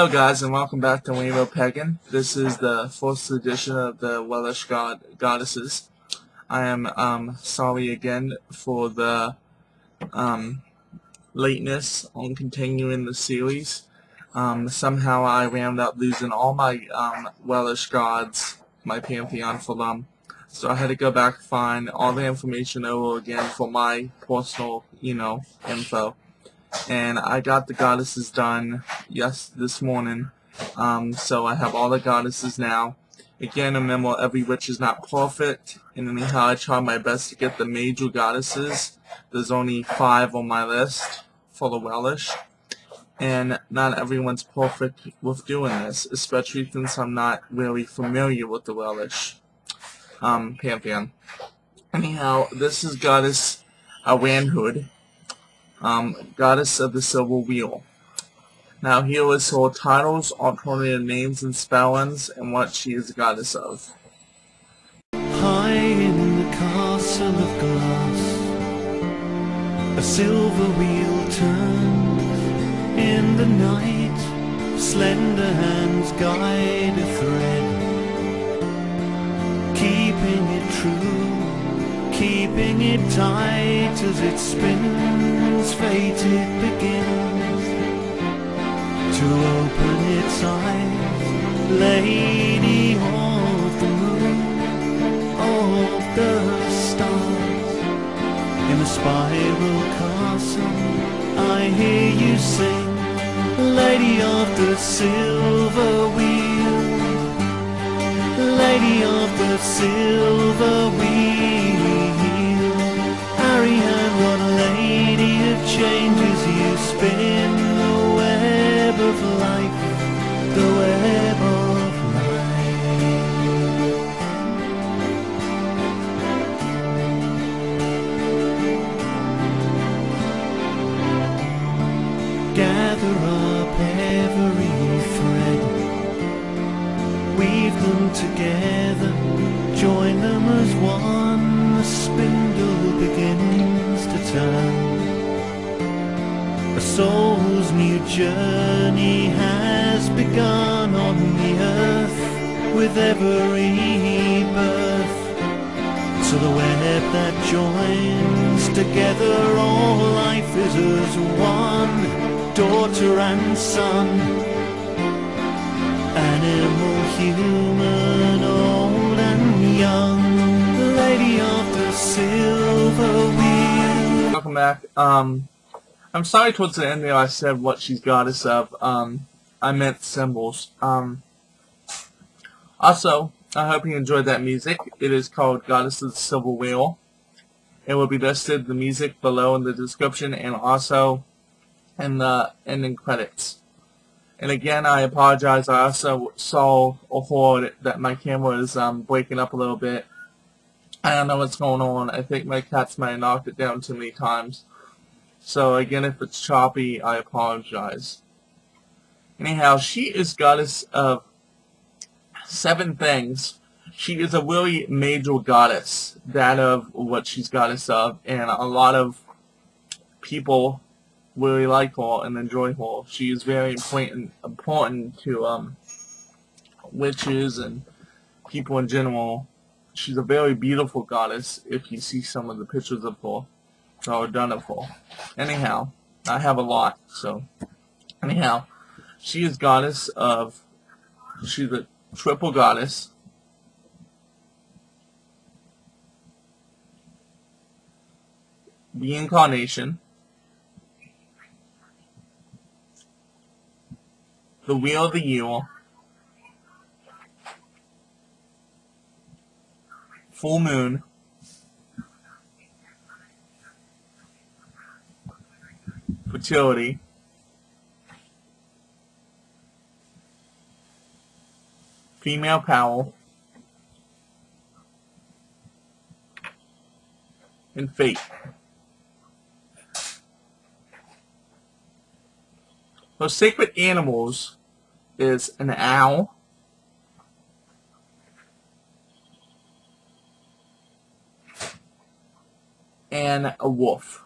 Hello guys, and welcome back to Rainbow Pagan. This is the 4th edition of the Welsh goddesses. I am sorry again for the lateness on continuing the series. Somehow I wound up losing all my Welsh gods, my pantheon for them. So I had to go back and find all the information over again for my personal, info. And I got the goddesses done this morning. So I have all the goddesses now. Again, remember, every witch is not perfect, and anyhow I try my best to get the major goddesses. There's only 5 on my list for the Welsh, and not everyone's perfect with doing this, especially since I'm not really familiar with the Welsh pantheon. Anyhow, this is goddess Arianrhod, goddess of the silver wheel. Now here is her titles, alternative names and spellings, and what she is a goddess of. High in the castle of glass, a silver wheel turns in the night. Slender hands guide a thread, keeping it true, keeping it tight as it spins. Fate it begins to open its eyes, lady of the moon, of the stars. In the spiral castle I hear you sing, lady of the silver wheel, lady of the silver wheel. Arianrhod, lady of changes, you spin the web of life, the web of gather up every thread, weave them together, join them as one. The spindle begins to turn. A soul's new journey has begun on the earth with every birth. So the web that joins together all life is as one, daughter and son, animal, human, old and young, the lady of the silver wheel. Welcome back. I'm sorry towards the end there I said what she's goddess of. I meant symbols. Also, I hope you enjoyed that music. It is called Goddess of the Silver Wheel. It will be listed, the music, below in the description, and also in the ending credits. And again, I apologize. I also saw or heard that my camera is breaking up a little bit. I don't know what's going on. I think my cats might have knocked it down too many times. So again, if it's choppy, I apologize. Anyhow, she is goddess of 7 things. She is a really major goddess, that of what she's goddess of, and a lot of people really like her and enjoy her. She is very important to witches and people in general. She's a very beautiful goddess if you see some of the pictures of her that are done of her. Anyhow, I have a lot, so anyhow, she is goddess of, she's a triple goddess. Reincarnation, the wheel of the year, full moon, fertility, female power, and fate. Her sacred animals is an owl, and a wolf.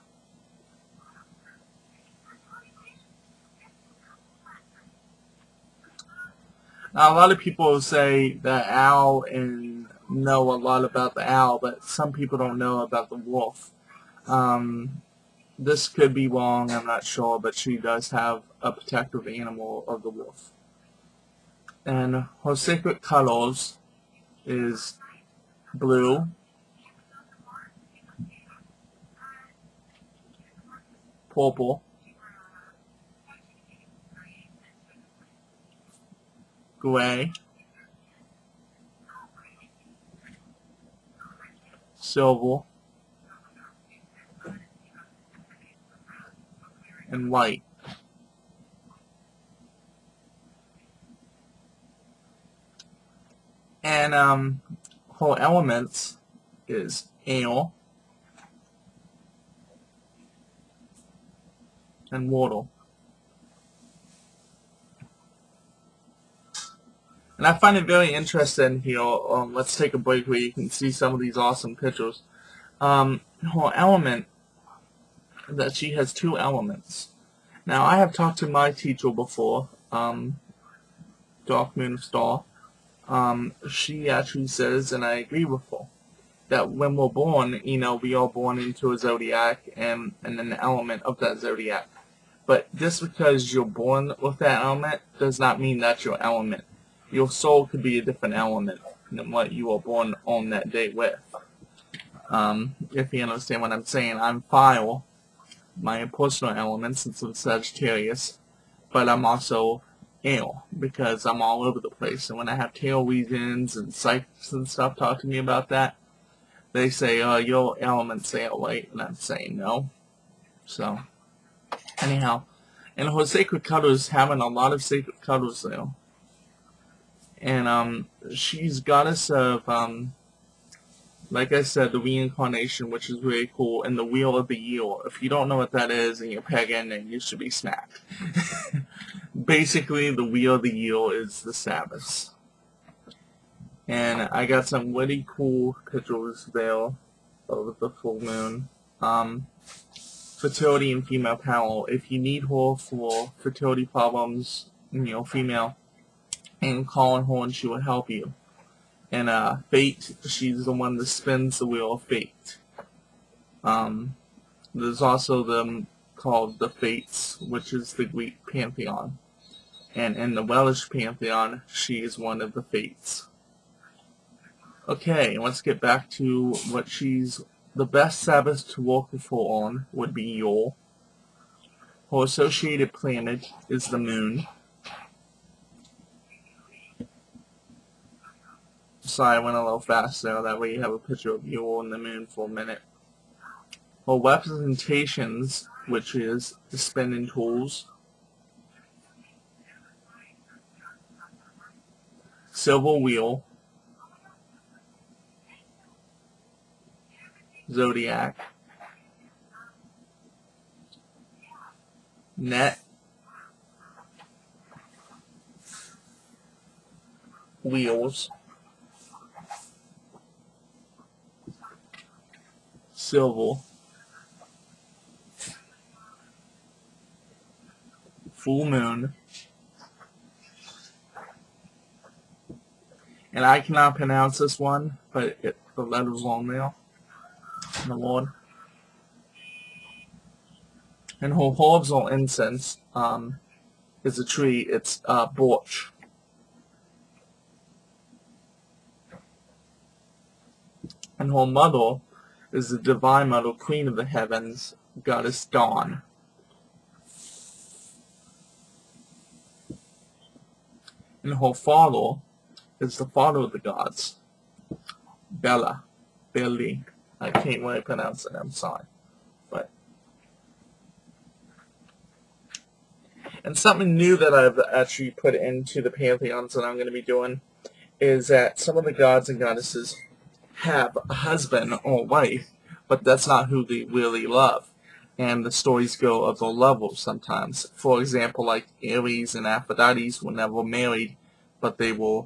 Now, a lot of people say the owl and know a lot about the owl, but some people don't know about the wolf. This could be wrong, I'm not sure, but she does have a protective animal of the wolf. And her sacred colors is blue, purple, gray, silver, and white. And her elements is air and water. And I find it very interesting here. Let's take a break where you can see some of these awesome pictures. Her element, that she has 2 elements. Now, I have talked to my teacher before, Dark Moon Star. She actually says, and I agree with her, that when we're born, you know, we are born into a zodiac and an element of that zodiac. But just because you're born with that element does not mean that's your element. Your soul could be a different element than what you were born on that day with. If you understand what I'm saying, I'm fire, my personal element, since I'm Sagittarius, but I'm also air, because I'm all over the place. And when I have tail regions and psychics and stuff talk to me about that, they say, your element's air, right? And I'm saying no. So, anyhow, and her sacred colors, having a lot of sacred colors there. And she's goddess of, like I said, the reincarnation, which is really cool, and the wheel of the year. If you don't know what that is and you're pagan, then you should be smacked. Basically, the wheel of the year is the Sabbath. And I got some really cool pictures there of the full moon. Fertility and female power. If you need her for fertility problems, you know, female, and call on her and she will help you. And fate, she's the one that spins the wheel of fate. There's also them called the Fates, which is the Greek pantheon. And in the Welsh pantheon, she is one of the Fates. Okay, let's get back to what she's... The best Sabbath to work with her on would be Yule. Her associated planet is the moon. Sorry, I went a little fast there. That way you have a picture of Yule and the moon for a minute. Her representations, which is the spinning tools, silver wheel, zodiac, net, wheels, silver, full moon, and I cannot pronounce this one, but the letter's long there. The Lord. And her herbs or incense is a tree. It's birch. And her mother is the divine mother, queen of the heavens, goddess Dawn. And her father is the father of the gods, Bela, Beli. I can't really pronounce it, I'm sorry. But and something new that I've actually put into the pantheons that I'm going to be doing is that some of the gods and goddesses have a husband or wife, but that's not who they really love. And the stories go of the levels sometimes. For example, like Ares and Aphrodite were never married, but they were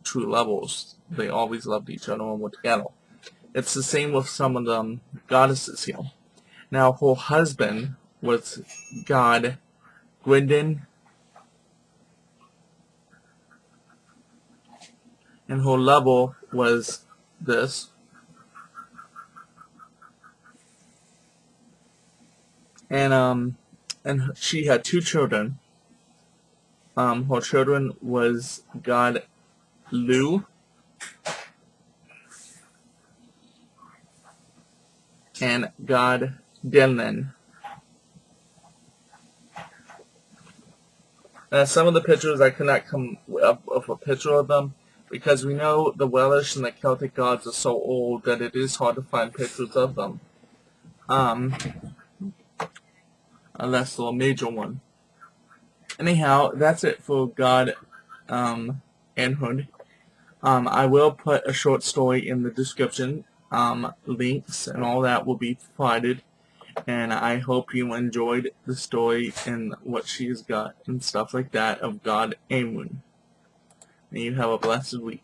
true lovers. They always loved each other and were together. It's the same with some of the goddesses here. Now, her husband was god Gwydon and her level was this. And she had 2 children. Her children was god Lu and god Denlin. Some of the pictures I could not come up with a picture of them because we know the Welsh and the Celtic gods are so old that it is hard to find pictures of them. Unless a major one. Anyhow, that's it for God Arianrhod. I will put a short story in the description. Links and all that will be provided. And I hope you enjoyed the story and what she's got and stuff like that of God Arianrhod. And you have a blessed week.